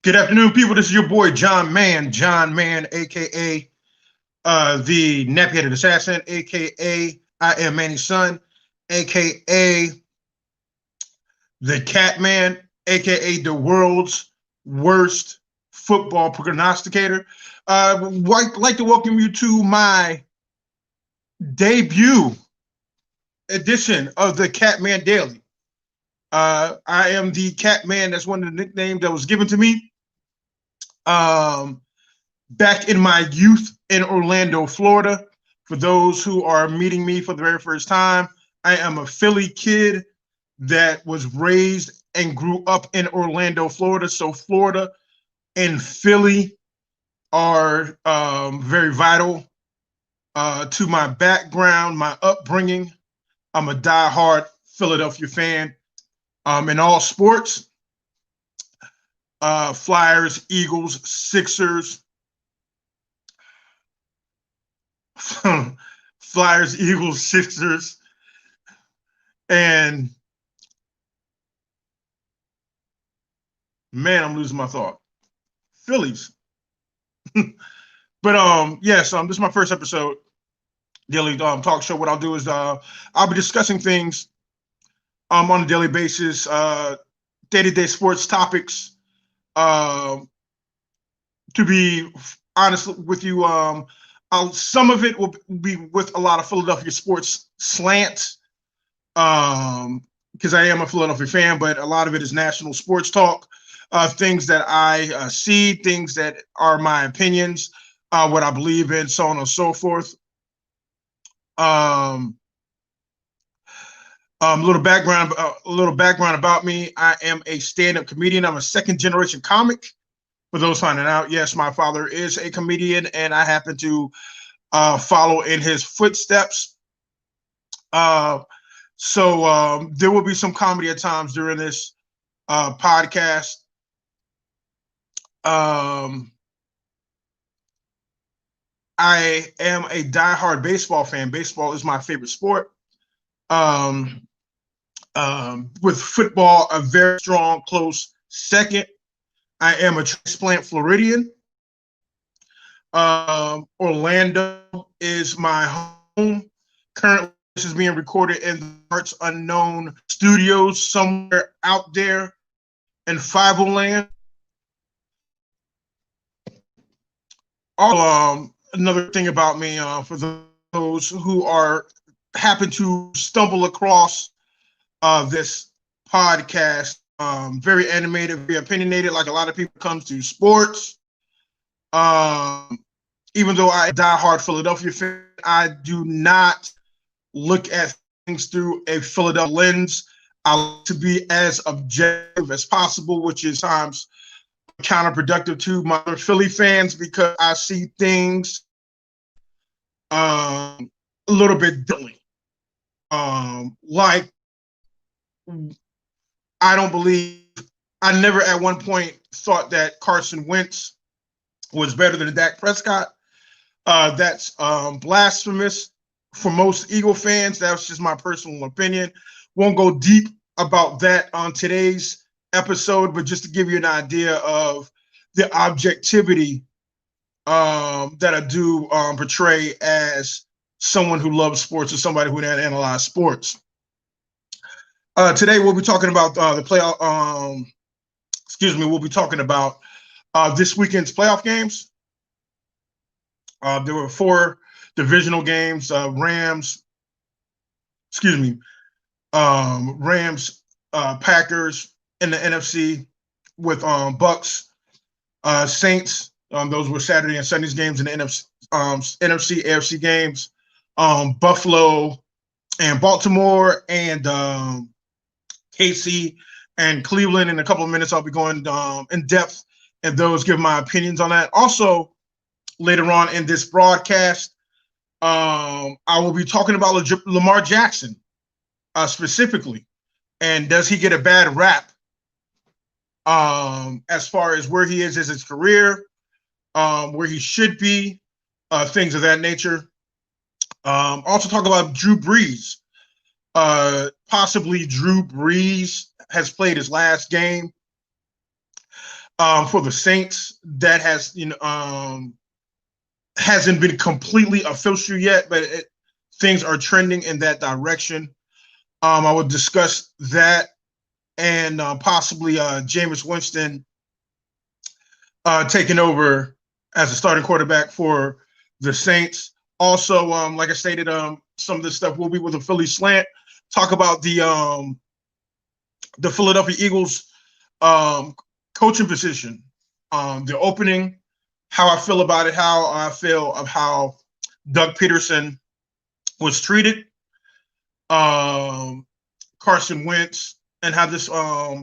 Good afternoon, people. This is your boy John Man, aka the Nappy-Headed Assassin, aka I Am Manny's son, aka the Catman, aka the world's worst football prognosticator. I'd like to welcome you to my debut edition of the Catman Daily. I am the Catman. That's one of the nicknames that was given to me. Back in my youth in Orlando, Florida. For those who are meeting me for the very first time, I am a Philly kid that was raised and grew up in Orlando, Florida. So Florida and Philly are very vital to my background, my upbringing. I'm a diehard Philadelphia fan in all sports. Flyers, Eagles, Sixers, Flyers, Eagles, Sixers, and man, I'm losing my thought. Phillies. But yes, this is my first episode, daily talk show. What I'll do is I'll be discussing things on a daily basis, day-to-day sports topics. To be honest with you, some of it will be with a lot of Philadelphia sports slant, because I am a Philadelphia fan, but a lot of it is national sports talk, things that I see, things that are my opinions, what I believe in, so on and so forth. A little background about me. I am a stand-up comedian. I'm a second-generation comic. For those finding out, yes, my father is a comedian, and I happen to follow in his footsteps. So there will be some comedy at times during this podcast. I am a diehard baseball fan. Baseball is my favorite sport. With football, a very strong, close second. I am a transplant Floridian. Orlando is my home. Currently, this is being recorded in the Parts Unknown Studios somewhere out there in Five-O-Land. Another thing about me, for those who happen to stumble across this podcast, very animated, very opinionated, like a lot of people comes to sports. Even though I am a diehard Philadelphia fan, I do not look at things through a Philadelphia lens. I like to be as objective as possible, which is times counterproductive to my other Philly fans, because I see things a little bit differently. Like, I never at one point thought that Carson Wentz was better than Dak Prescott. That's blasphemous for most Eagle fans. That's just my personal opinion. Won't go deep about that on today's episode, but just to give you an idea of the objectivity that I do portray as someone who loves sports or somebody who analyzes sports. Today we'll be talking about the playoff. We'll be talking about this weekend's playoff games. There were 4 divisional games. Rams, Packers in the NFC with Bucks, Saints. Those were Saturday and Sunday's games in the NFC, AFC games. Buffalo and Baltimore and KC and Cleveland. In a couple of minutes, I'll be going in depth and those, give my opinions on that. Also, later on in this broadcast, I will be talking about Lamar Jackson specifically, and does he get a bad rap as far as where he is in his career, where he should be, things of that nature. Also talk about Drew Brees. Possibly Drew Brees has played his last game. For the Saints, that has hasn't been completely official yet, but things are trending in that direction. I would discuss that and possibly Jameis Winston taking over as a starting quarterback for the Saints. Also, like I stated, some of this stuff will be with a Philly slant. Talk about the Philadelphia Eagles coaching position, the opening, how I feel about it, how I feel of how Doug Peterson was treated, Carson Wentz, and how this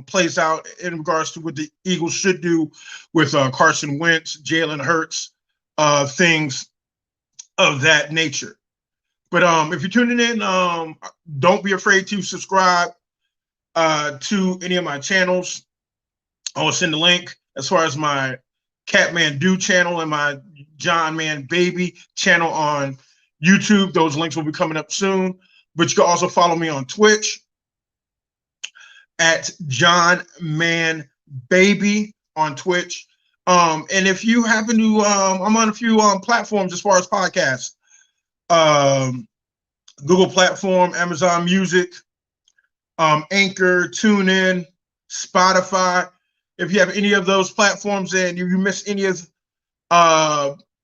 plays out in regards to what the Eagles should do with Carson Wentz, Jalen Hurts, things of that nature. But if you're tuning in, don't be afraid to subscribe to any of my channels. I will send the link as far as my Catman Do channel and my John Man Baby channel on YouTube. Those links will be coming up soon. But you can also follow me on Twitch at John Man Baby on Twitch. And if you happen to, I'm on a few platforms as far as podcasts. Google platform, Amazon Music, Anchor, TuneIn, Spotify. If you have any of those platforms and you miss any of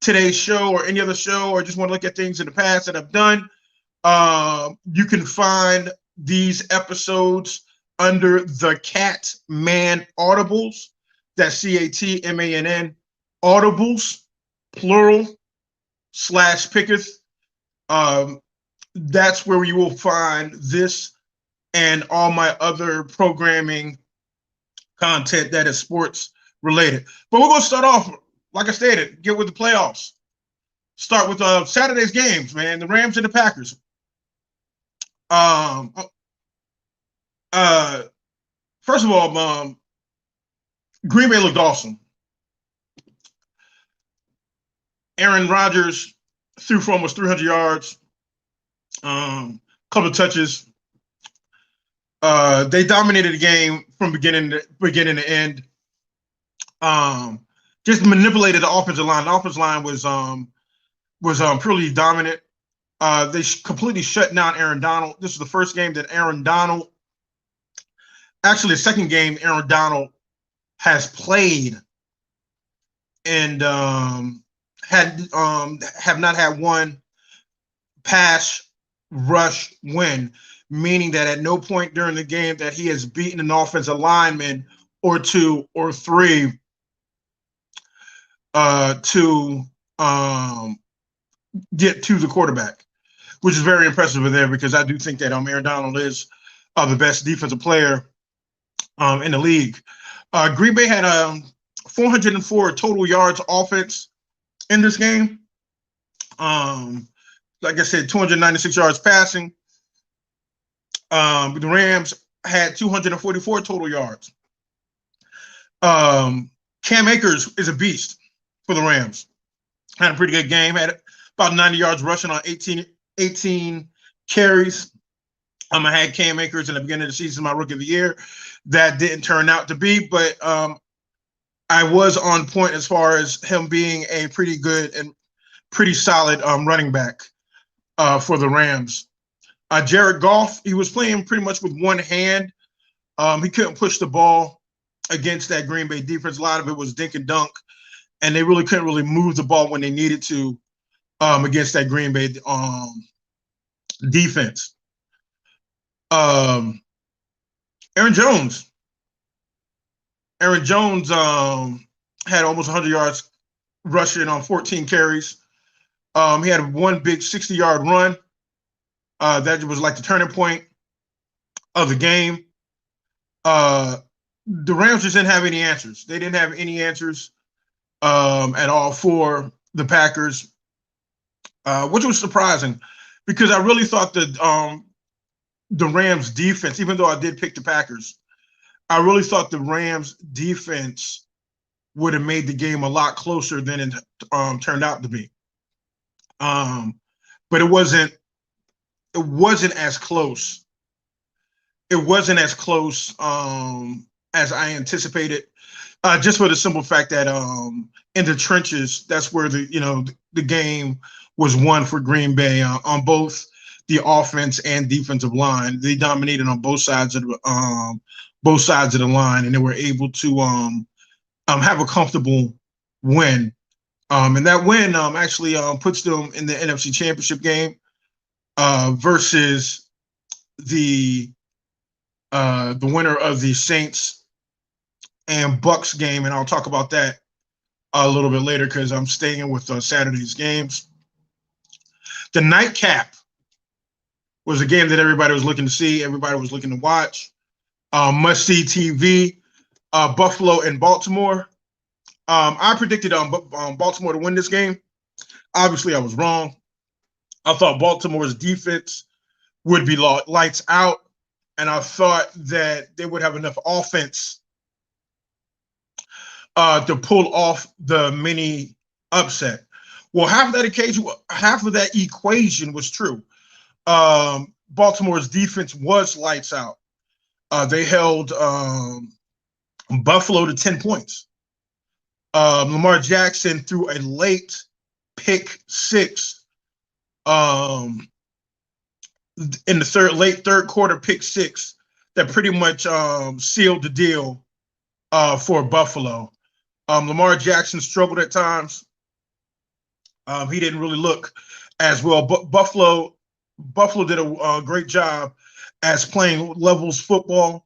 today's show or any other show, or just want to look at things in the past that I've done, you can find these episodes under the Catmann Audibles. That's CATMANN Audibles, plural, /picketh. That's where you will find this and all my other programming content that is sports related. But we're going to start off, like I stated, get with the playoffs. Start with Saturday's games, man. The Rams and the Packers. First of all, Green Bay looked awesome. Aaron Rodgers threw for almost 300 yards, couple of touches. They dominated the game from beginning to end. Just manipulated the offensive line. The offensive line was purely dominant. They completely shut down Aaron Donald. This is the first game that Aaron Donald, actually the second game Aaron Donald has played and have not had one pass rush win, meaning that at no point during the game that he has beaten an offensive lineman or two or three to get to the quarterback, which is very impressive of there, because I do think that Aaron Donald is the best defensive player in the league. Green Bay had 404 total yards offense in this game. Like I said, 296 yards passing. The Rams had 244 total yards. Cam Akers is a beast for the Rams. Had a pretty good game. Had about 90 yards rushing on 18 carries. I had Cam Akers in the beginning of the season, my rookie of the year. That didn't turn out to be, but I was on point as far as him being a pretty good and pretty solid running back for the Rams. Jared Goff, he was playing pretty much with one hand. He couldn't push the ball against that Green Bay defense. A lot of it was dink and dunk, and they really couldn't really move the ball when they needed to against that Green Bay defense. Aaron Jones had almost 100 yards rushing on 14 carries. He had one big 60-yard run. That was like the turning point of the game. The Rams just didn't have any answers. They didn't have any answers at all for the Packers, which was surprising, because I really thought that the Rams defense, even though I did pick the Packers, I really thought the Rams defense would have made the game a lot closer than it turned out to be. But it wasn't as close. It wasn't as close as I anticipated. Just for the simple fact that in the trenches, that's where the game was won for Green Bay on both the offense and defensive line. They dominated on both sides of the line, and they were able to have a comfortable win. And that win actually puts them in the NFC Championship game versus the winner of the Saints and Bucks game, and I'll talk about that a little bit later because I'm staying with Saturday's games. The nightcap was a game that everybody was looking to see, everybody was looking to watch. Must-see TV, Buffalo and Baltimore. I predicted Baltimore to win this game. Obviously, I was wrong. I thought Baltimore's defense would be lights out, and I thought that they would have enough offense to pull off the mini upset. Well, half of that equation was true. Baltimore's defense was lights out. They held Buffalo to 10 points. Lamar Jackson threw a late pick six in the late third quarter pick six that pretty much sealed the deal for Buffalo. Lamar Jackson struggled at times. He didn't really look as well. But Buffalo did a great job as playing levels football.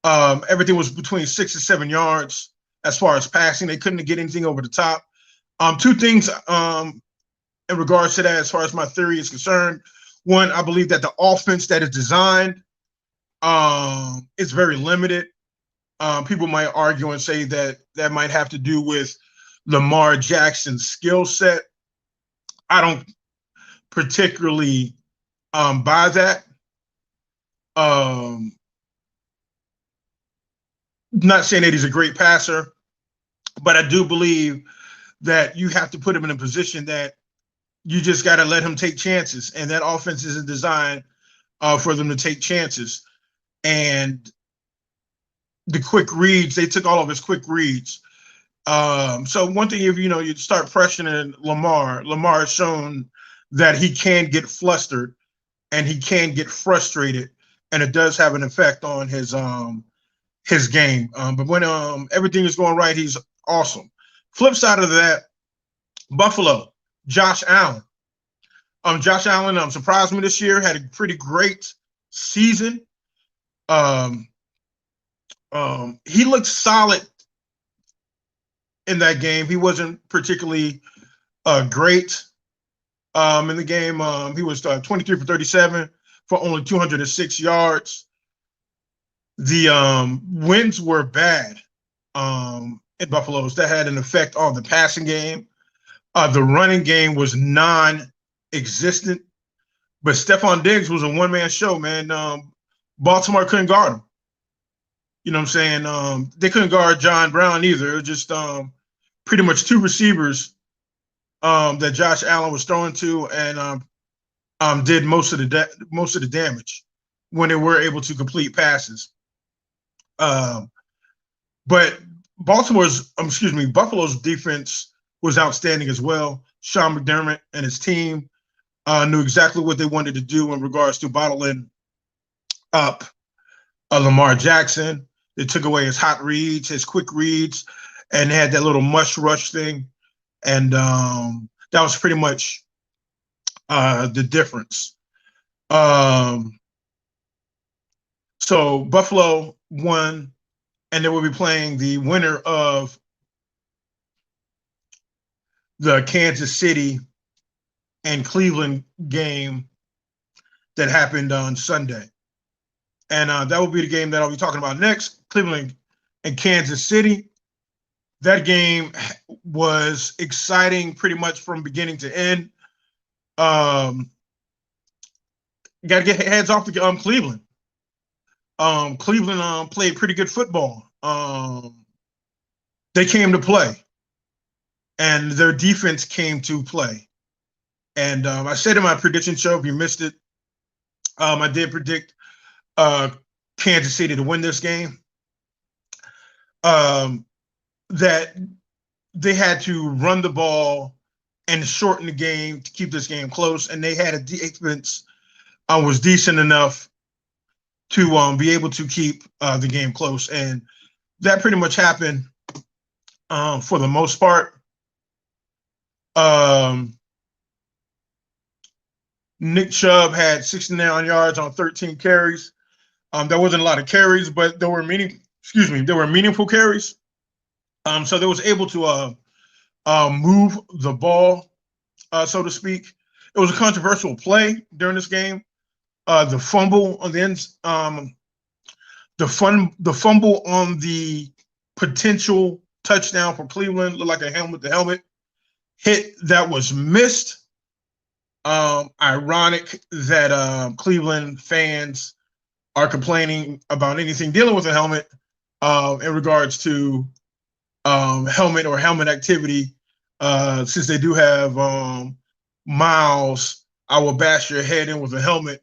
Everything was between 6 and 7 yards as far as passing. They couldn't get anything over the top. Two things in regards to that as far as my theory is concerned. One, I believe that the offense that is designed is very limited. People might argue and say that that might have to do with Lamar Jackson's skill set. I don't particularly buy that. Not saying that he's a great passer, but I do believe that you have to put him in a position that you just got to let him take chances, and that offense isn't designed for them to take chances. And the quick reads, they took all of his quick reads. So one thing, if you start pressuring Lamar has shown that he can get flustered and he can get frustrated, and it does have an effect on his game. But when everything is going right, he's awesome. Flip side of that, Buffalo, Josh Allen. Josh Allen surprised me this year, had a pretty great season. He looked solid in that game. He wasn't particularly great in the game. He was 23 for 37 for only 206 yards. The winds were bad in Buffalo's. That had an effect on the passing game. The running game was non-existent. But Stephon Diggs was a one-man show, man. Baltimore couldn't guard him. You know what I'm saying? They couldn't guard John Brown either. It was just pretty much two receivers that Josh Allen was throwing to, and did most of the damage when they were able to complete passes. But Buffalo's defense was outstanding as well. Sean McDermott and his team knew exactly what they wanted to do in regards to bottling up Lamar Jackson. They took away his hot reads, his quick reads, and they had that little mush rush thing. And that was pretty much the difference. So Buffalo won, and they will be playing the winner of the Kansas City and Cleveland game that happened on Sunday. And that will be the game that I'll be talking about next, Cleveland and Kansas City. That game was exciting pretty much from beginning to end. Got to get heads off to Cleveland. Cleveland played pretty good football. They came to play, and their defense came to play. And I said in my prediction show, if you missed it, I did predict Kansas City to win this game. that they had to run the ball and shorten the game to keep this game close, and they had a defense was decent enough to be able to keep the game close, and that pretty much happened for the most part. Nick Chubb had 69 yards on 13 carries. There wasn't a lot of carries, but there were meaningful carries. So they was able to move the ball, so to speak. It was a controversial play during this game. The fumble on the end, the fumble on the potential touchdown for Cleveland looked like a helmet to helmet hit that was missed. Ironic that Cleveland fans are complaining about anything dealing with a helmet in regards to helmet or helmet activity. Since they do have Miles, I will bash your head in with a helmet,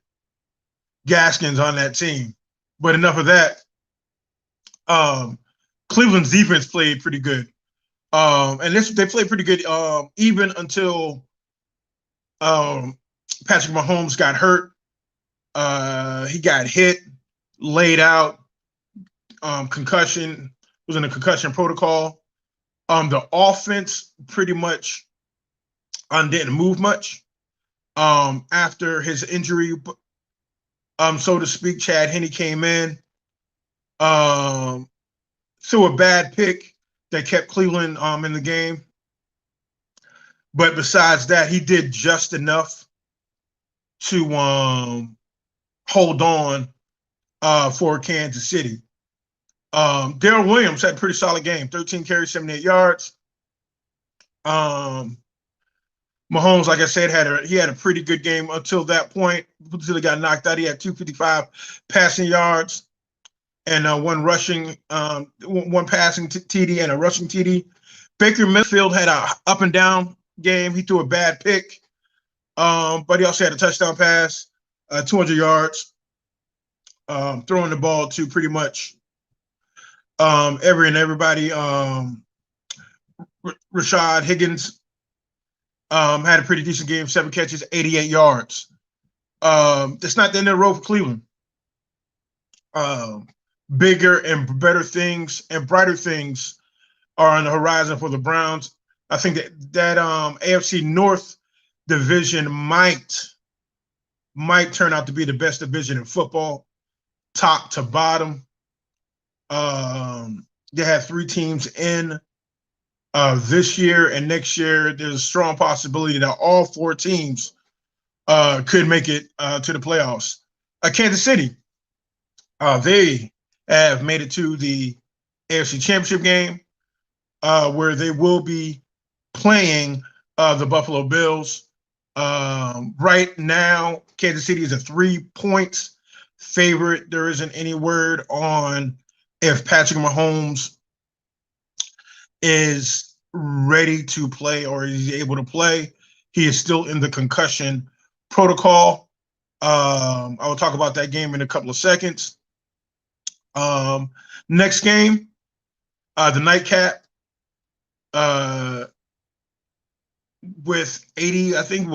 Gaskins on that team. But enough of that. Cleveland's defense played pretty good. And they played pretty good even until Patrick Mahomes got hurt. He got hit, laid out, concussion, was in a concussion protocol. The offense pretty much didn't move much after his injury, so to speak. Chad Henne came in, threw a bad pick that kept Cleveland in the game. But besides that, he did just enough to hold on for Kansas City. Darrell Williams had a pretty solid game, 13 carries, 78 yards. Mahomes, like I said, he had a pretty good game until that point, until he got knocked out. He had 255 passing yards and one passing TD and a rushing TD. Baker Mayfield had a up and down game. He threw a bad pick, but he also had a touchdown pass, 200 yards, throwing the ball to pretty much everybody. Rashad Higgins had a pretty decent game, 7 catches, 88 yards. It's not the end of the road for Cleveland. Bigger and better things and brighter things are on the horizon for the Browns. I think that AFC North division might turn out to be the best division in football, top to bottom. They have 3 teams in this year, and next year there's a strong possibility that all 4 teams could make it to the playoffs. Kansas City, they have made it to the AFC Championship game, where they will be playing the Buffalo Bills. Right now, Kansas City is a 3-point favorite. There isn't any word on if Patrick Mahomes is ready to play or is able to play. He is still in the concussion protocol. I will talk about that game in a couple of seconds. Next game, the nightcap, with 80, I think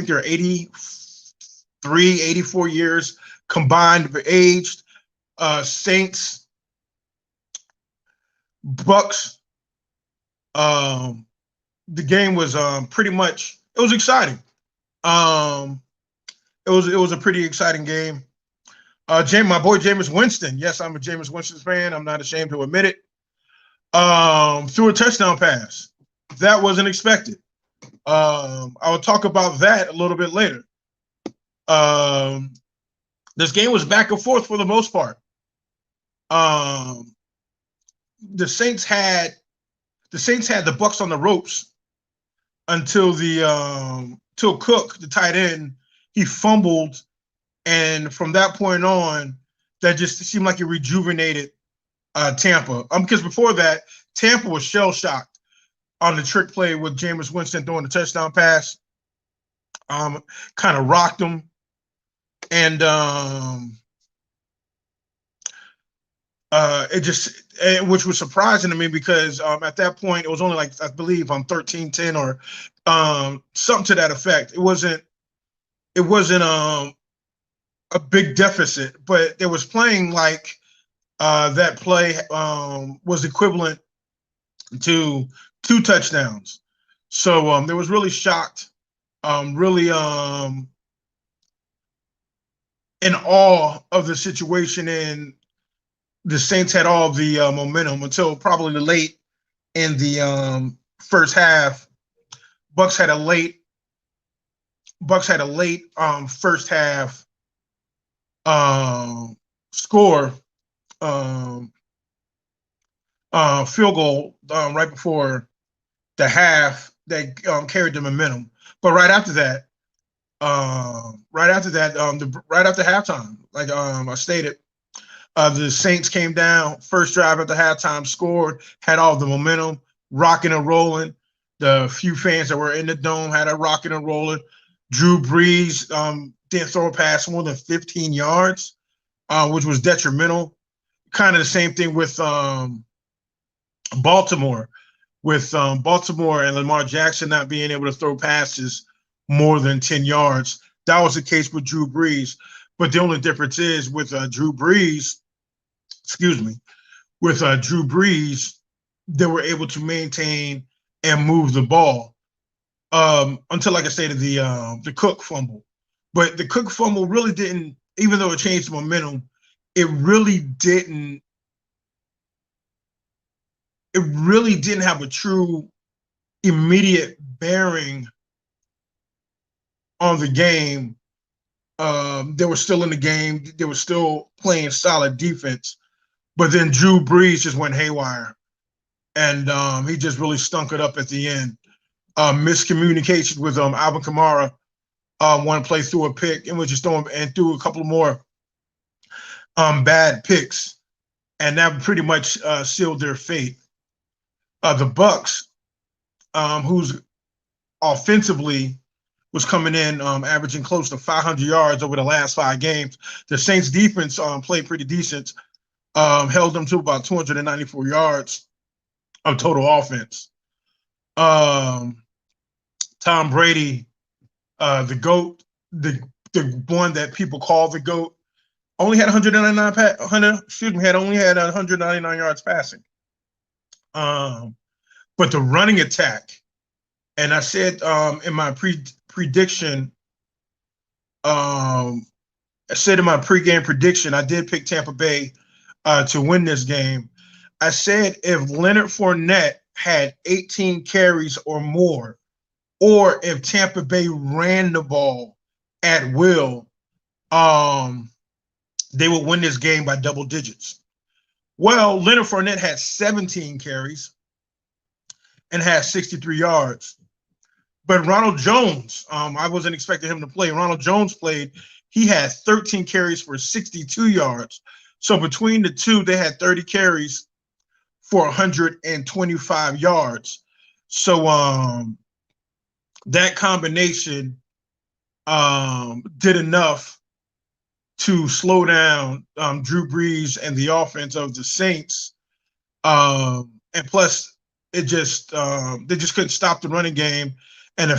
they're 83, 84 years combined aged. Saints, Bucks. The game was pretty much, it was exciting. It was a pretty exciting game. My boy Jameis Winston. Yes, I'm a Jameis Winston fan. I'm not ashamed to admit it. Threw a touchdown pass. That wasn't expected. I will talk about that a little bit later. This game was back and forth for the most part. The Saints had the Bucks on the ropes until till Cook, the tight end, he fumbled, and from that point on, that just seemed like it rejuvenated Tampa. Because before that, Tampa was shell-shocked on the trick play with Jameis Winston throwing the touchdown pass. Kind of rocked them. And which was surprising to me because at that point it was only like I believe 13-10 or something to that effect. It wasn't a big deficit, but they was playing like that play was equivalent to 2 touchdowns. So they was really shocked, really in awe of the situation, and the Saints had all the momentum until probably late in the first half. Bucks had a late first half score, um, field goal right before the half that carried the momentum. But right after halftime, like I stated, the Saints came down, first drive at the halftime, scored, had all the momentum, rocking and rolling. The few fans that were in the dome had it rocking and rolling. Drew Brees didn't throw a pass more than 15 yards, which was detrimental. Kind of the same thing with Baltimore, Baltimore and Lamar Jackson not being able to throw passes more than 10 yards. That was the case with Drew Brees. But the only difference is with Drew Brees, excuse me, with Drew Brees, they were able to maintain and move the ball until, like I said, the Cook fumble. But the Cook fumble really didn't, even though it changed the momentum, it really didn't. It really didn't have a true immediate bearing on the game. They were still in the game. They were still playing solid defense. But then Drew Brees just went haywire, and he just really stunk it up at the end. Miscommunication with Alvin Kamara. One play threw a pick and was just throwing and threw a couple more bad picks, and that pretty much sealed their fate. The Bucks, who's offensively was coming in, averaging close to 500 yards over the last 5 games. The Saints defense played pretty decent, held them to about 294 yards of total offense. Tom Brady, the GOAT, the one that people call the GOAT, only had 199 yards passing. But the running attack, and I said in my prediction, I said in my pregame prediction, I did pick Tampa Bay to win this game. I said if Leonard Fournette had 18 carries or more, or if Tampa Bay ran the ball at will, they would win this game by double digits. Well, Leonard Fournette had 17 carries and had 63 yards. But Ronald Jones, I wasn't expecting him to play. Ronald Jones played. He had 13 carries for 62 yards. So between the two, they had 30 carries for 125 yards. So that combination did enough to slow down Drew Brees and the offense of the Saints. And plus, they just couldn't stop the running game. And the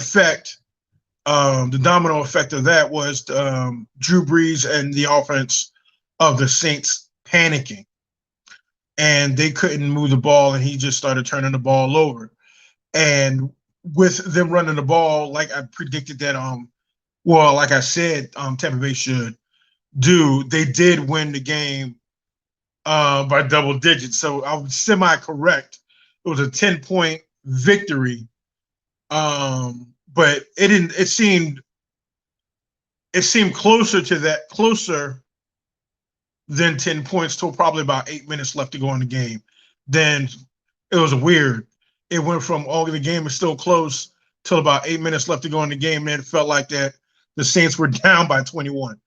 domino effect of that was Drew Brees and the offense of the Saints panicking. And they couldn't move the ball, and he just started turning the ball over. And with them running the ball, like I predicted that, like I said, Tampa Bay should do, they did win the game by double digits. So I was semi-correct. It was a 10-point victory. But it didn't. It seemed closer than 10 points till probably about 8 minutes left to go in the game. Then it was weird. It went from the game is still close till about 8 minutes left to go in the game. And it felt like that the Saints were down by 21.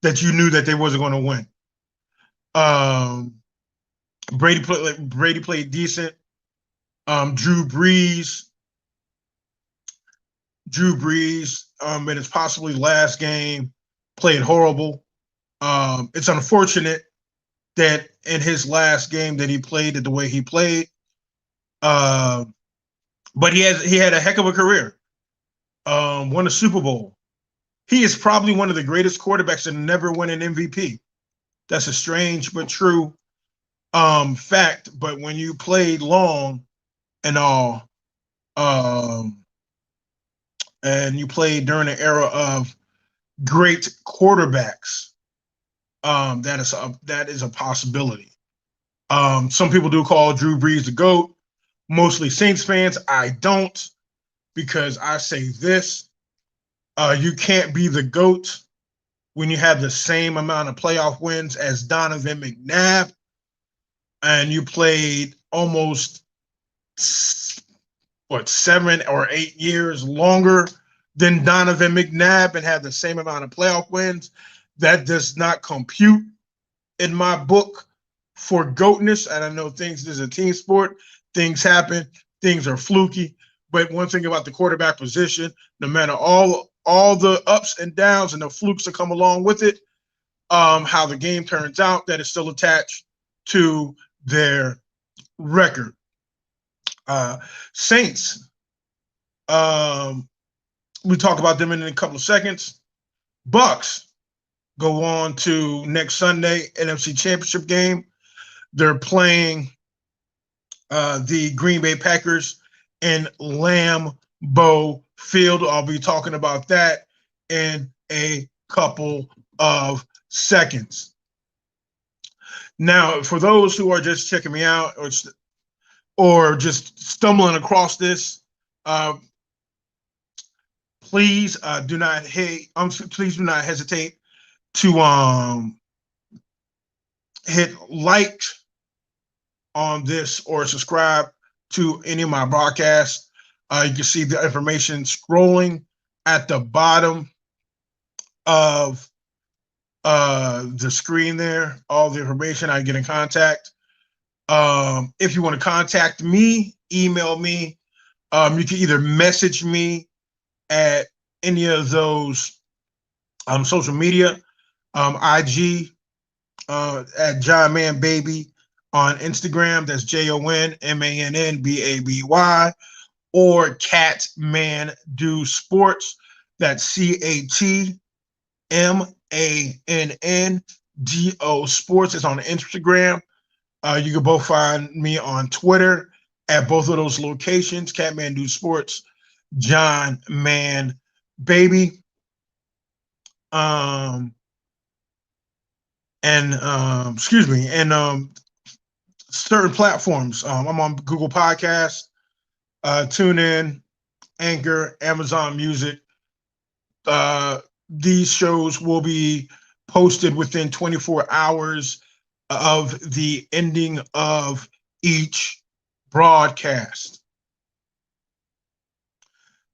That you knew that they wasn't going to win. Brady played decent. Drew Brees, in his possibly last game, played horrible. It's unfortunate that in his last game that he played it the way he played. But he had a heck of a career. Won a Super Bowl. He is probably one of the greatest quarterbacks to never win an MVP. That's a strange but true fact. But when you played long and all, and you played during the era of great quarterbacks, that is a possibility. Some people do call Drew Brees the GOAT. Mostly Saints fans. I don't, because I say this: you can't be the GOAT when you have the same amount of playoff wins as Donovan McNabb, and you played almost 7 or 8 years longer than Donovan McNabb and had the same amount of playoff wins. That does not compute in my book for GOATness. And I know this is a team sport. Things happen. Things are fluky. But one thing about the quarterback position, no matter all the ups and downs and the flukes that come along with it, how the game turns out, that is still attached to their record. Saints, we talk about them in a couple of seconds. Bucks go on to next Sunday, NFC Championship game. They're playing the Green Bay Packers in Lambeau Field. I'll be talking about that in a couple of seconds. Now, for those who are just checking me out or just stumbling across this, please do not hesitate to hit like on this or subscribe to any of my broadcasts. You can see the information scrolling at the bottom of the screen there, all the information. I get in contact. If you want to contact me, email me. You can either message me at any of those social media, IG at John Man Baby on Instagram. That's JONMANNBABY, or Catmann Do Sports. That's CATMANNDO Sports. It's on Instagram. You can both find me on Twitter at both of those locations, Catmann Do Sports, John Man Baby. Certain platforms. I'm on Google Podcasts, TuneIn, Anchor, Amazon Music. These shows will be posted within 24 hours of the ending of each broadcast.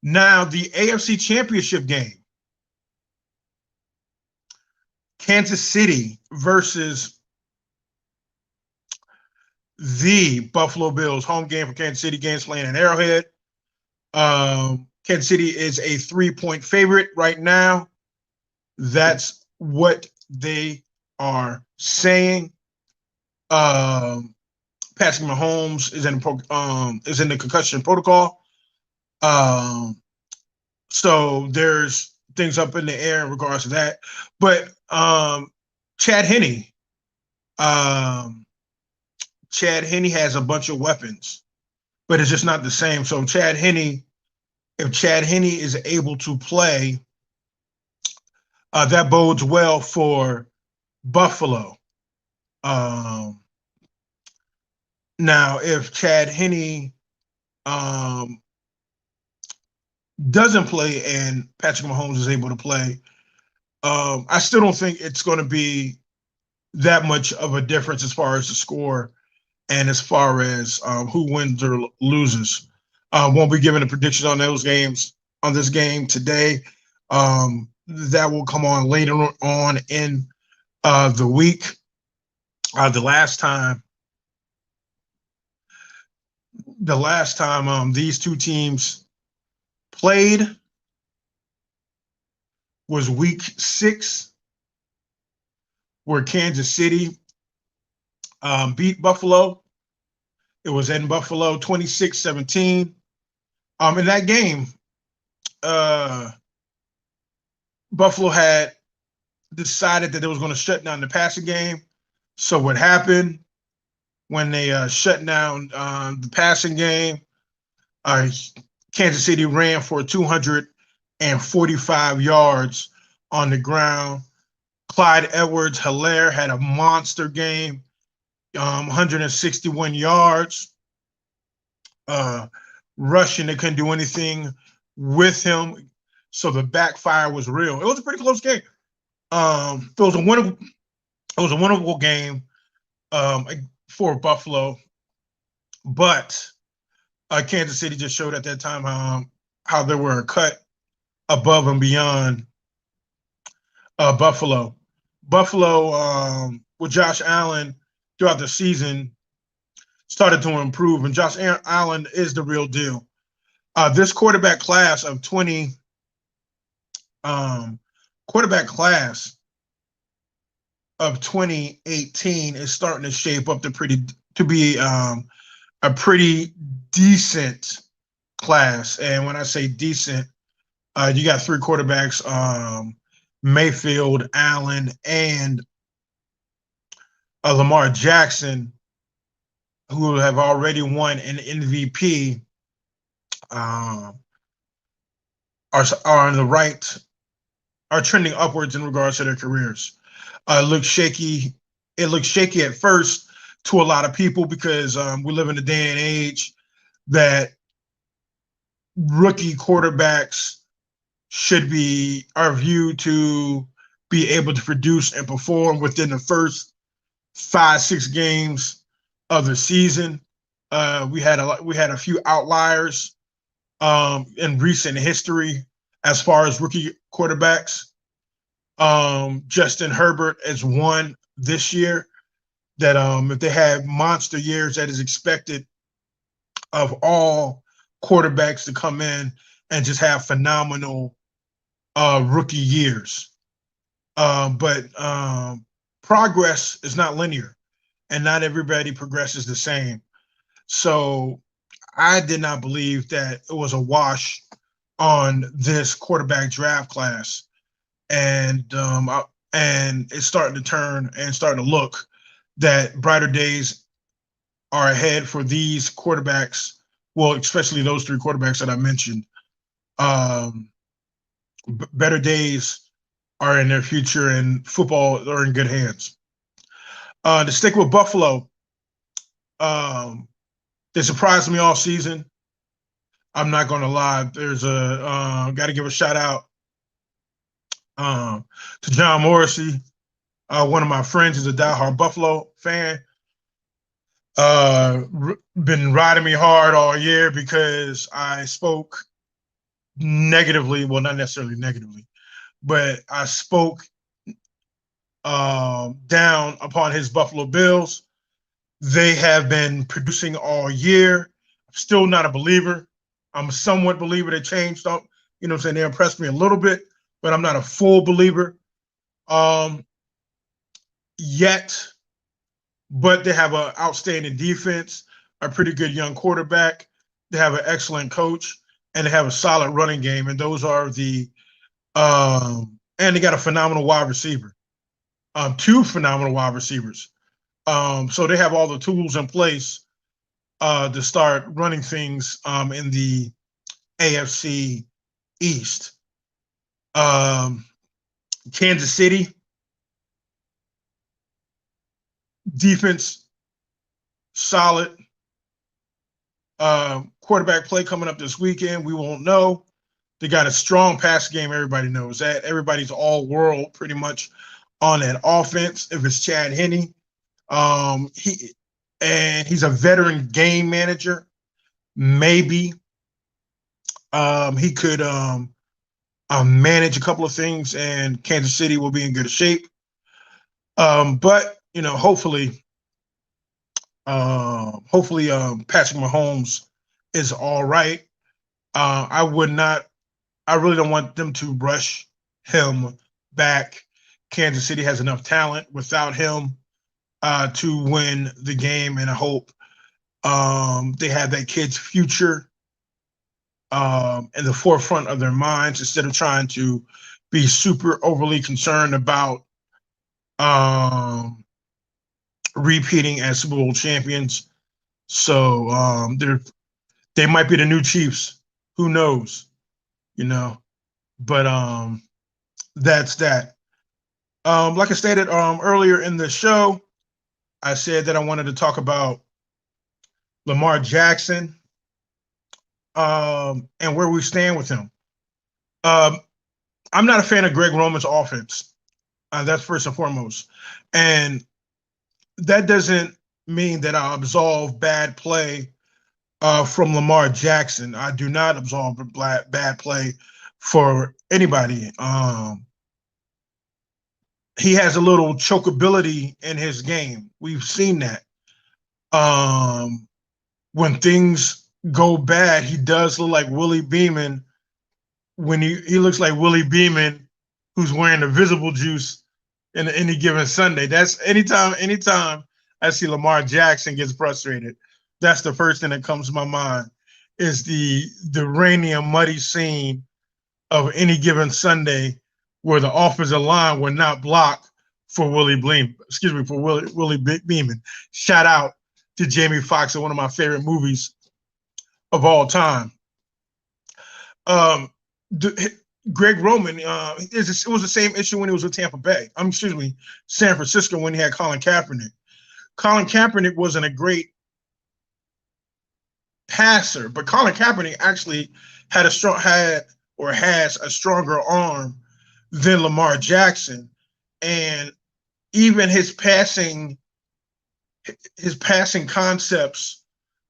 Now, the AFC Championship game. Kansas City versus the Buffalo Bills. Home game for Kansas City. Game's playing in Arrowhead. Kansas City is a 3-point favorite right now. That's what they are saying. Patrick Mahomes is in the concussion protocol. So there's things up in the air in regards to that. But Chad Henne has a bunch of weapons, but it's just not the same. So if Chad Henne is able to play, that bodes well for Buffalo. Now, if Chad Henne doesn't play and Patrick Mahomes is able to play, I still don't think it's going to be that much of a difference as far as the score and as far as who wins or loses. Won't be giving a prediction on those games, on this game today. That will come on later on in the week. The last time these two teams played was week 6, where Kansas City beat Buffalo. It was in Buffalo, 26-17. In that game, uh, Buffalo had decided that they was going to shut down the passing game. So what happened when they shut down the passing game? Uh, Kansas City ran for 245 yards on the ground. Clyde Edwards-Helaire had a monster game, 161 yards. Rushing, they couldn't do anything with him, so the backfire was real. It was a pretty close game. It was a winnable game for Buffalo, but Kansas City just showed at that time how they were a cut above and beyond Buffalo. Buffalo, with Josh Allen throughout the season, started to improve, and Josh Allen is the real deal. This quarterback class of 2018 is starting to shape up to be a pretty decent class. And when I say decent, you got three quarterbacks, Mayfield, Allen, and Lamar Jackson, who have already won an MVP, are on the right, are trending upwards in regards to their careers. It looks shaky at first to a lot of people because we live in a day and age that rookie quarterbacks are viewed to be able to produce and perform within the first 5-6 games of the season. We had a few outliers in recent history as far as rookie quarterbacks. Justin Herbert is one this year that if they have monster years, that is expected of all quarterbacks to come in and just have phenomenal rookie years. But progress is not linear, and not everybody progresses the same. So I did not believe that it was a wash on this quarterback draft class, and it's starting to turn and starting to look that brighter days are ahead for these quarterbacks. Well, especially those three quarterbacks that I mentioned. Better days are in their future, and football are in good hands. To stick with Buffalo, they surprised me all season. I'm not going to lie. There's got to give a shout out to John Morrissey. One of my friends is a diehard Buffalo fan. Been riding me hard all year because I spoke negatively. Well, not necessarily negatively, but I spoke down upon his Buffalo Bills. They have been producing all year. Still not a believer. I'm a somewhat believer. They changed up. You know what I'm saying? They impressed me a little bit, but I'm not a full believer yet. But they have an outstanding defense, a pretty good young quarterback. They have an excellent coach, and they have a solid running game. And those are and they got a phenomenal wide receiver. Two phenomenal wide receivers. So they have all the tools in place to start running things in the AFC East. Kansas City defense solid. Quarterback play coming up this weekend. We won't know. They got a strong pass game. Everybody knows that. Everybody's all world pretty much on that offense. If it's Chad Henne, he's a veteran game manager. Maybe he could manage a couple of things, and Kansas City will be in good shape. But hopefully, Patrick Mahomes is all right. I really don't want them to rush him back. Kansas City has enough talent without him. to win the game, and I hope they have that kid's future in the forefront of their minds instead of trying to be super overly concerned about um, repeating as Super Bowl champions. So they might be the new Chiefs. Who knows? You know. But that's that. Like I stated earlier in the show, I said that I wanted to talk about Lamar Jackson and where we stand with him. Um, I'm not a fan of Greg Roman's offense. That's first and foremost. And that doesn't mean that I absolve bad play from Lamar Jackson. I do not absolve bad play for anybody. He has a little chokeability in his game. We've seen that. When things go bad, he does look like Willie Beeman. When he looks like Willie Beeman, who's wearing the visible juice in any given Sunday. That's anytime I see Lamar Jackson gets frustrated, that's the first thing that comes to my mind is the rainy and muddy scene of any given Sunday where the offensive line would not block for Willie Beeman. Shout out to Jamie Foxx in one of my favorite movies of all time. Um, Greg Roman, it was the same issue when he was with Tampa Bay. San Francisco when he had Colin Kaepernick. Colin Kaepernick wasn't a great passer, but Colin Kaepernick actually has a stronger arm than Lamar Jackson, and even his passing concepts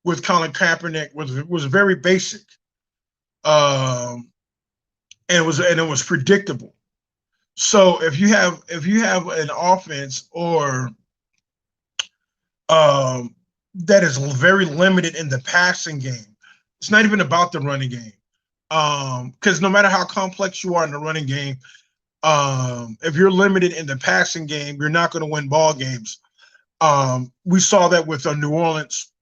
with Colin Kaepernick was very basic, and it was predictable. So if you have an offense or that is very limited in the passing game, it's not even about the running game. Because no matter how complex you are in the running game, if you're limited in the passing game, you're not going to win ball games. We saw that with New Orleans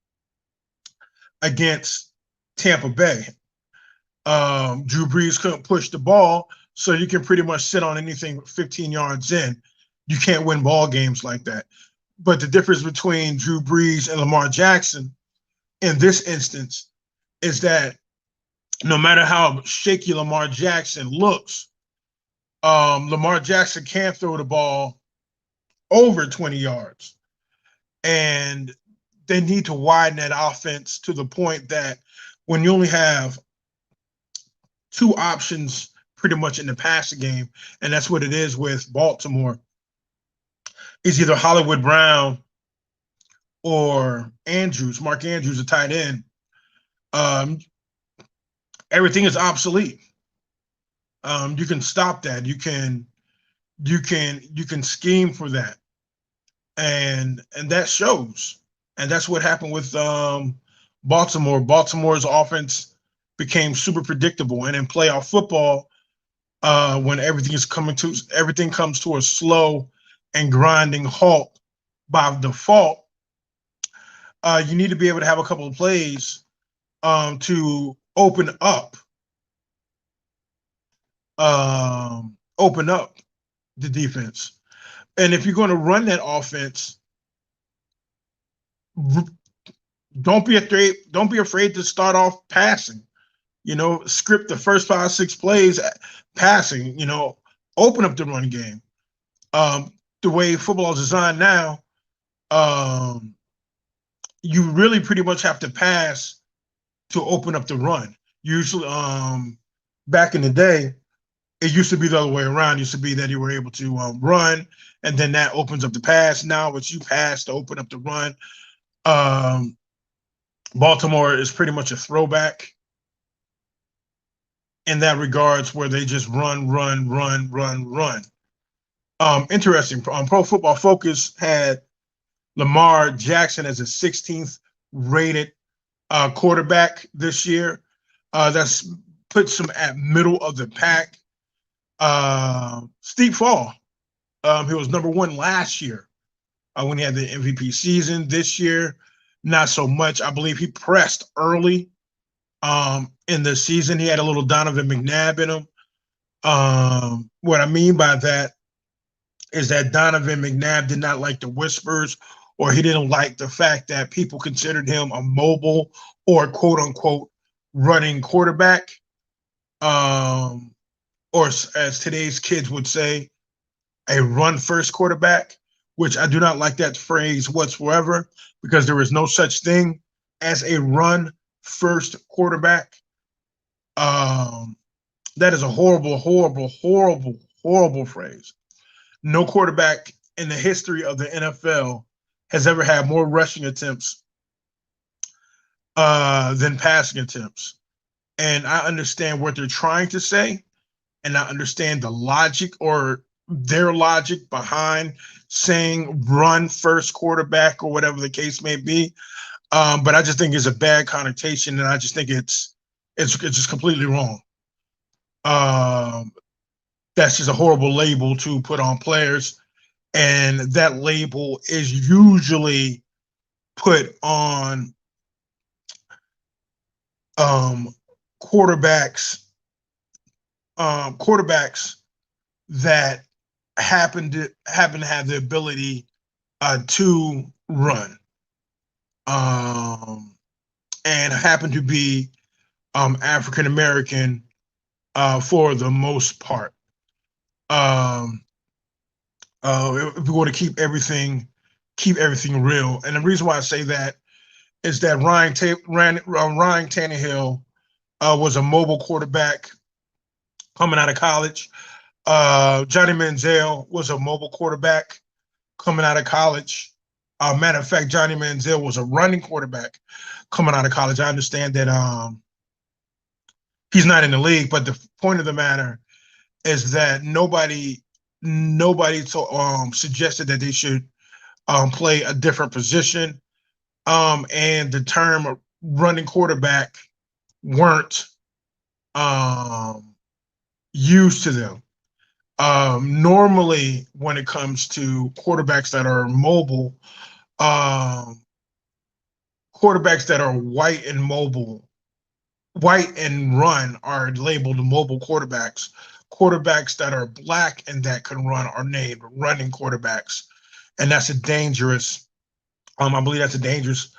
against Tampa Bay. Drew Brees couldn't push the ball, so you can pretty much sit on anything 15 yards in. You can't win ball games like that. But the difference between Drew Brees and Lamar Jackson in this instance is that no matter how shaky Lamar Jackson looks, Lamar Jackson can't throw the ball over 20 yards. And they need to widen that offense to the point that when you only have two options pretty much in the passing game, and that's what it is with Baltimore, is either Hollywood Brown or Mark Andrews, a tight end. Everything is obsolete. You can stop that. You can scheme for that, and that shows. And that's what happened with Baltimore. Baltimore's offense became super predictable, and in playoff football, when everything comes to a slow and grinding halt by default, you need to be able to have a couple of plays to open up the defense. And if you're going to run that offense, don't be afraid to start off passing. Script the first 5-6 plays passing. Open up the run game. The way football is designed now, you really pretty much have to pass to open up the run. Usually, back in the day, it used to be the other way around. It used to be that you were able to run, and then that opens up the pass. Now it's you pass to open up the run. Baltimore is pretty much a throwback in that regards, where they just run. Interesting. Pro Football Focus had Lamar Jackson as a 16th rated quarterback this year. That's puts him at middle of the pack. Steep fall. He was number one last year. when he had the MVP season. This year, not so much. I believe he pressed early in the season. He had a little Donovan McNabb in him. What I mean by that is that Donovan McNabb did not like the whispers, or he didn't like the fact that people considered him a mobile or quote unquote running quarterback, um, or as today's kids would say, a run first quarterback, which I do not like that phrase whatsoever, because there is no such thing as a run first quarterback. Um, that is a horrible, horrible, horrible, horrible phrase. No quarterback in the history of the NFL has ever had more rushing attempts than passing attempts. And I understand what they're trying to say, and I understand the logic or their logic behind saying run first quarterback or whatever the case may be. But I just think it's a bad connotation, and I just think it's just completely wrong. Um, that's just a horrible label to put on players, and that label is usually put on um, quarterbacks quarterbacks that happen to have the ability to run, um, and happen to be African American for the most part. Um, if we want to keep everything real, and the reason why I say that is that Ryan Tannehill was a mobile quarterback coming out of college. Johnny Manziel was a mobile quarterback coming out of college. Matter of fact, Johnny Manziel was a running quarterback coming out of college. I understand that he's not in the league, but the point of the matter is that nobody suggested that they should play a different position, and the term running quarterback weren't um, used to them. Normally, when it comes to quarterbacks that are mobile, um, quarterbacks that are white and run are labeled mobile quarterbacks. Quarterbacks that are black and that can run are named running quarterbacks, and that's a dangerous. I believe that's a dangerous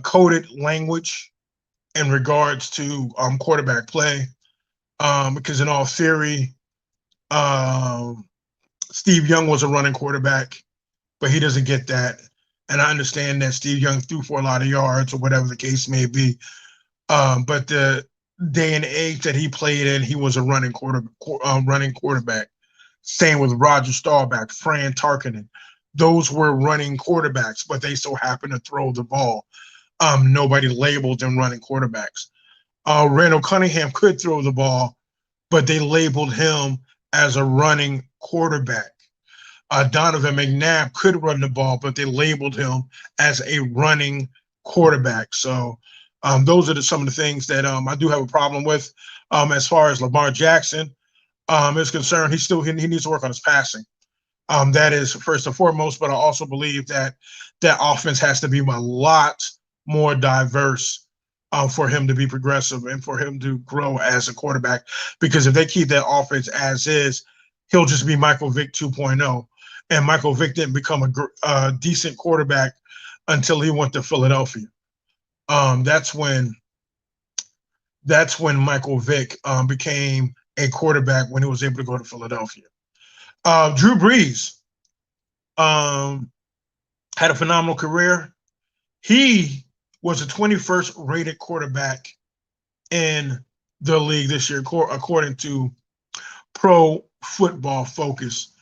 coded language in regards to quarterback play, because in all theory, um, Steve Young was a running quarterback, but he doesn't get that. And I understand that Steve Young threw for a lot of yards or whatever the case may be. But the day and age that he played in, he was a running quarterback. Same with Roger Staubach, Fran Tarkenton. Those were running quarterbacks, but they so happened to throw the ball. Nobody labeled them running quarterbacks. Randall Cunningham could throw the ball, but they labeled him as a running quarterback. Donovan McNabb could run the ball, but they labeled him as a running quarterback. So those are some of the things that I do have a problem with. As far as Lamar Jackson is concerned, he needs to work on his passing. That is first and foremost, but I also believe that that offense has to be a lot more diverse for him to be progressive and for him to grow as a quarterback. Because if they keep that offense as is, he'll just be Michael Vick 2.0. And Michael Vick didn't become a decent quarterback until he went to Philadelphia. That's when Michael Vick became a quarterback, when he was able to go to Philadelphia. Drew Brees had a phenomenal career. He was the 21st rated quarterback in the league this year, according to Pro Football Focus.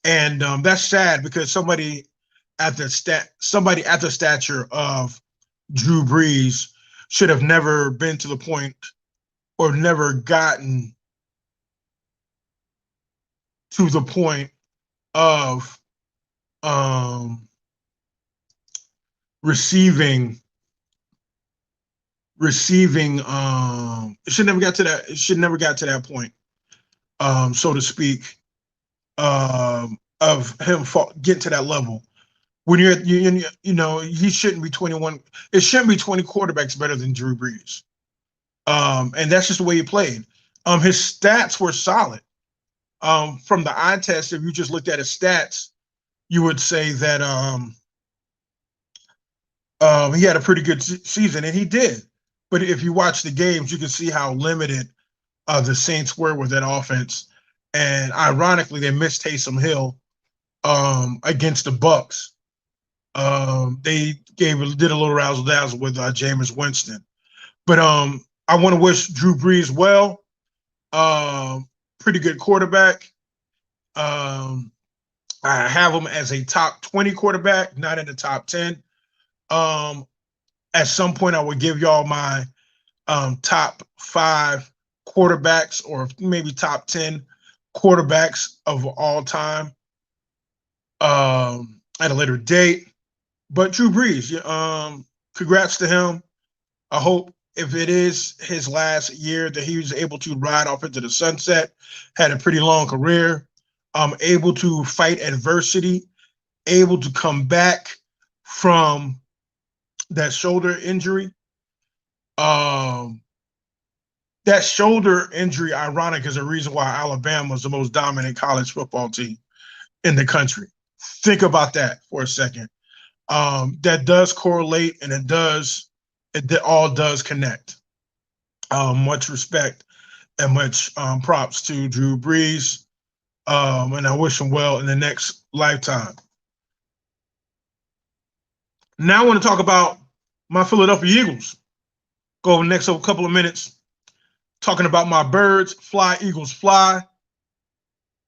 And that's sad, because somebody at the stature of Drew Brees should have never been to the point, or never gotten to the point of receiving it should never got to that point, so to speak, of him getting to that level. When he shouldn't be 21. It shouldn't be 20 quarterbacks better than Drew Brees. And that's just the way he played. His stats were solid. From the eye test, if you just looked at his stats, you would say that he had a pretty good season, and he did. But if you watch the games, you can see how limited the Saints were with that offense. And ironically, they missed Taysom Hill against the Bucks. They did a little razzle dazzle with Jameis Winston. But I want to wish Drew Brees well. Pretty good quarterback. I have him as a top 20 quarterback, not in the top 10. At some point, I would give y'all my top 5 quarterbacks, or maybe top 10 quarterbacks of all time at a later date. But Drew Brees, congrats to him. I hope if it is his last year that he was able to ride off into the sunset, had a pretty long career, able to fight adversity, able to come back from that shoulder injury. That shoulder injury, ironic, is a reason why Alabama is the most dominant college football team in the country. Think about that for a second. That does correlate, and it all does connect. Much respect and much props to Drew Brees, and I wish him well in the next lifetime. Now I want to talk about my Philadelphia Eagles. Go over the next couple of minutes talking about my birds. Fly, Eagles, fly.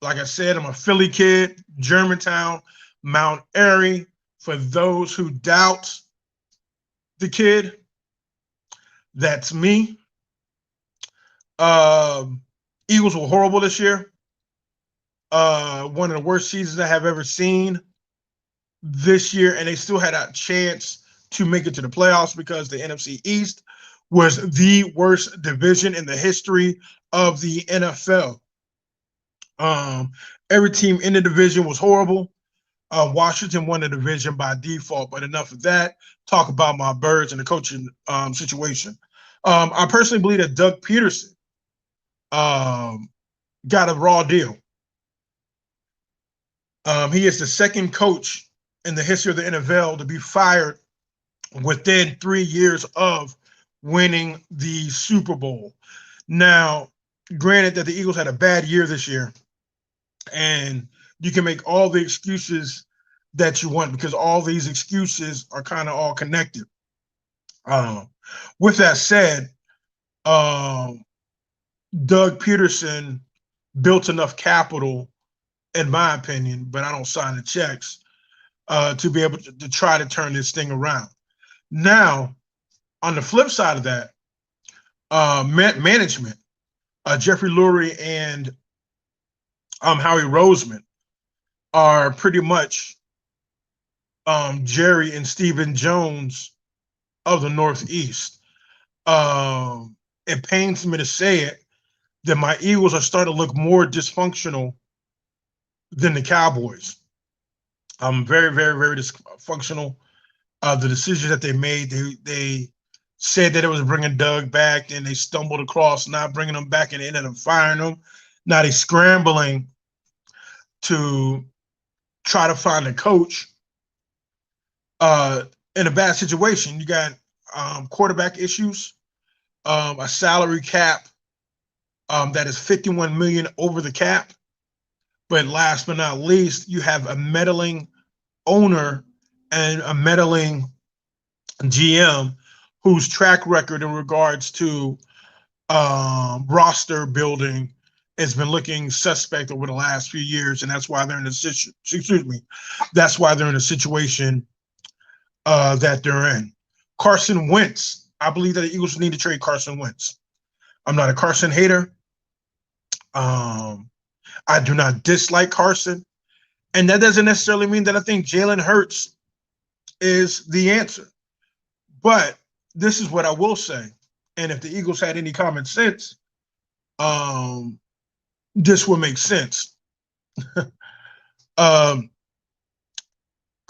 Like I said, I'm a Philly kid, Germantown, Mount Airy. For those who doubt the kid, that's me. Eagles were horrible this year. One of the worst seasons I have ever seen this year, and they still had a chance to make it to the playoffs because the NFC East was the worst division in the history of the NFL. Every team in the division was horrible. Washington won the division by default, but enough of that. Talk about my birds and the coaching situation. I personally believe that Doug Peterson got a raw deal. He is the second coach in the history of the NFL to be fired within 3 years of winning the Super Bowl. Now, granted that the Eagles had a bad year this year, and you can make all the excuses that you want because all these excuses are kind of all connected. With that said, Doug Peterson built enough capital, in my opinion, but I don't sign the checks, to be able to try to turn this thing around. Now, on the flip side of that, management, Jeffrey Lurie and Howie Roseman are pretty much Jerry and Stephen Jones of the Northeast. It pains me to say it, that my Eagles are starting to look more dysfunctional than the Cowboys. Very, very, very dysfunctional. The decisions that they made, they said that it was bringing Doug back, and they stumbled across not bringing him back and ended up firing him. Now they're scrambling to try to find a coach in a bad situation. You got quarterback issues, a salary cap that is $51 million over the cap. But last but not least, you have a meddling owner and a meddling GM whose track record in regards to roster building has been looking suspect over the last few years, and that's why they're in the That's why they're in a situation that they're in. Carson Wentz. I believe that the Eagles need to trade Carson Wentz. I'm not a Carson hater. I do not dislike Carson, and that doesn't necessarily mean that I think Jalen Hurts is the answer. But this is what I will say, and if the Eagles had any common sense, this would make sense.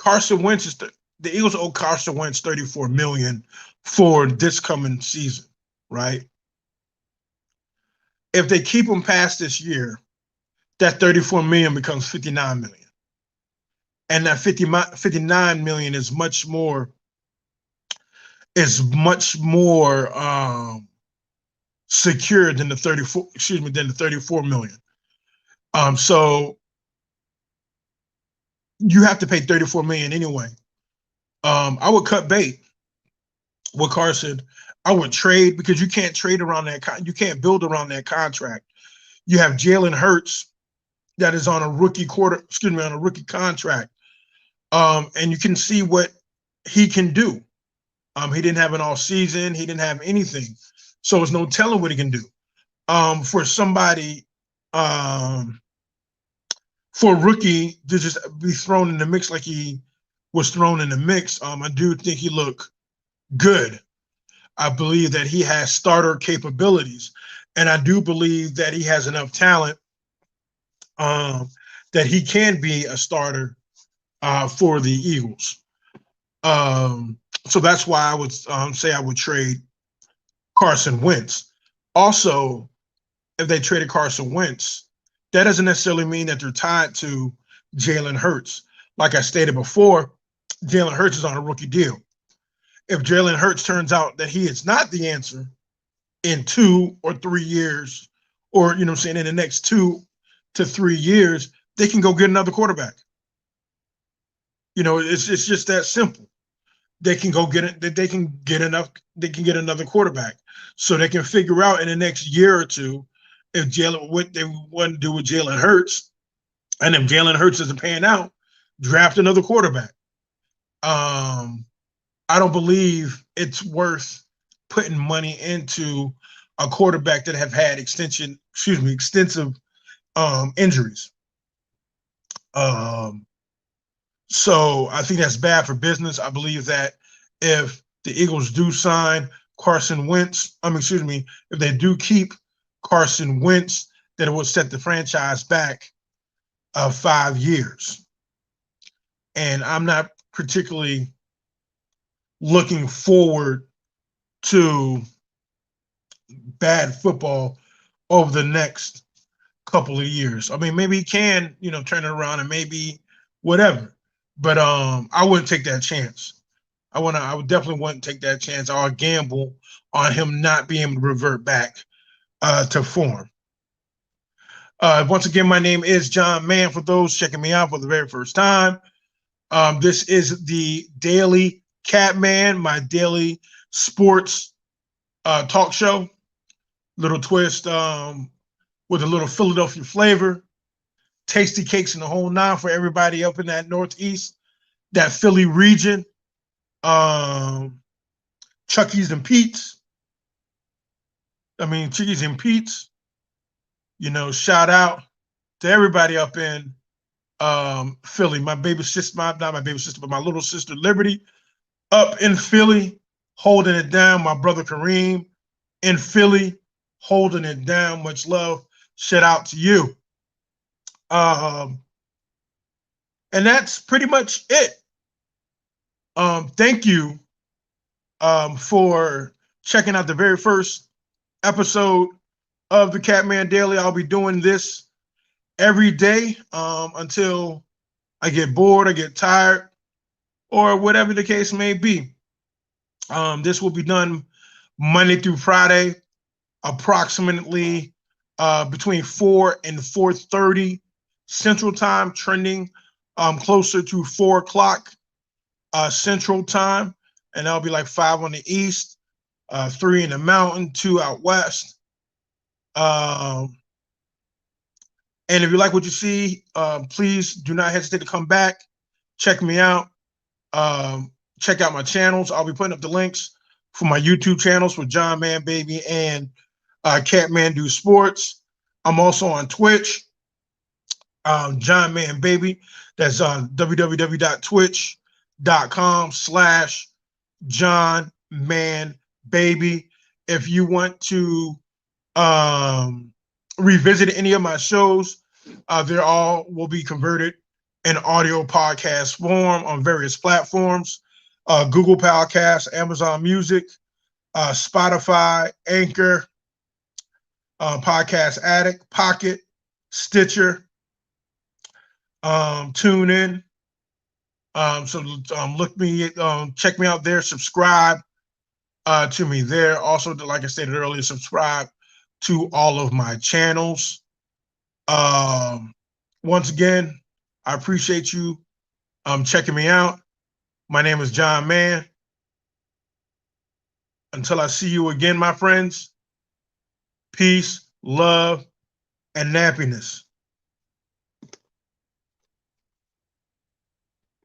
Carson Wentz is the Eagles owe Carson Wentz $34 million for this coming season, right? If they keep him past this year, that $34 million becomes $59 million. And that 59 million is much more secure than the 34 million. So you have to pay 34 million anyway. I would cut bait with Carson. I would trade, because you can't trade around that. You can't build around that contract. You have Jalen Hurts that is on a rookie contract. And you can see what he can do. He didn't have an off season. He didn't have anything. So there's no telling what he can do. For somebody, for a rookie to just be thrown in the mix like he was thrown in the mix, I do think he looked good. I believe that he has starter capabilities, and I do believe that he has enough talent that he can be a starter for the Eagles. So that's why I would say I would trade Carson Wentz. Also, if they traded Carson Wentz, that doesn't necessarily mean that they're tied to Jalen Hurts. Like I stated before, Jalen Hurts is on a rookie deal. If Jalen Hurts turns out that he is not the answer in 2 or 3 years, or, in the next 2 to 3 years, they can go get another quarterback. It's just that simple. They can go get it. They can get another quarterback, so they can figure out in the next year or two what they want to do with Jalen Hurts, and if Jalen Hurts isn't paying out, draft another quarterback. I don't believe it's worth putting money into a quarterback that have had extensive injuries. So I think that's bad for business. I believe that if the Eagles do sign Carson Wentz, if they do keep Carson Wentz, that it will set the franchise back 5 years. And I'm not particularly looking forward to bad football over the next couple of years. Maybe he can, turn it around, and maybe whatever. But I wouldn't take that chance. I would definitely wouldn't take that chance. I'll gamble on him not being able to revert back to form. Once again, my name is John Mann. For those checking me out for the very first time, this is the Daily Catmann, my daily sports talk show. Little twist with a little Philadelphia flavor. Tasty cakes and the whole nine for everybody up in that Northeast, that Philly region. Chickies and Pete's. Shout out to everybody up in Philly. My baby sister, not my baby sister, but my little sister Liberty up in Philly, holding it down. My brother Kareem in Philly, holding it down. Much love. Shout out to you. And that's pretty much it. Thank you for checking out the very first episode of the Catmann Daily. I'll be doing this every day until I get bored, I get tired, or whatever the case may be. This will be done Monday through Friday, approximately between 4 and 4:30 Central Time, trending closer to 4 o'clock Central Time, and that'll be like 5 on the East, 3 in the Mountain, 2 out West. And if you like what you see, please do not hesitate to come back. Check me out. Check out my channels. I'll be putting up the links for my YouTube channels for John Man Baby and Catman Do Sports. I'm also on Twitch, John Man Baby. That's on www.twitch.com/John Man Baby. If you want to revisit any of my shows, they all will be converted in audio podcast form on various platforms, Google Podcasts, Amazon Music, Spotify, Anchor, Podcast Addict, Pocket, Stitcher, Tune In. Look me, check me out there. Subscribe to me there. Also, like I stated earlier, subscribe to all of my channels. Once again, I appreciate you checking me out. My name is John Mann. Until I see you again, my friends, peace, love, and nappiness.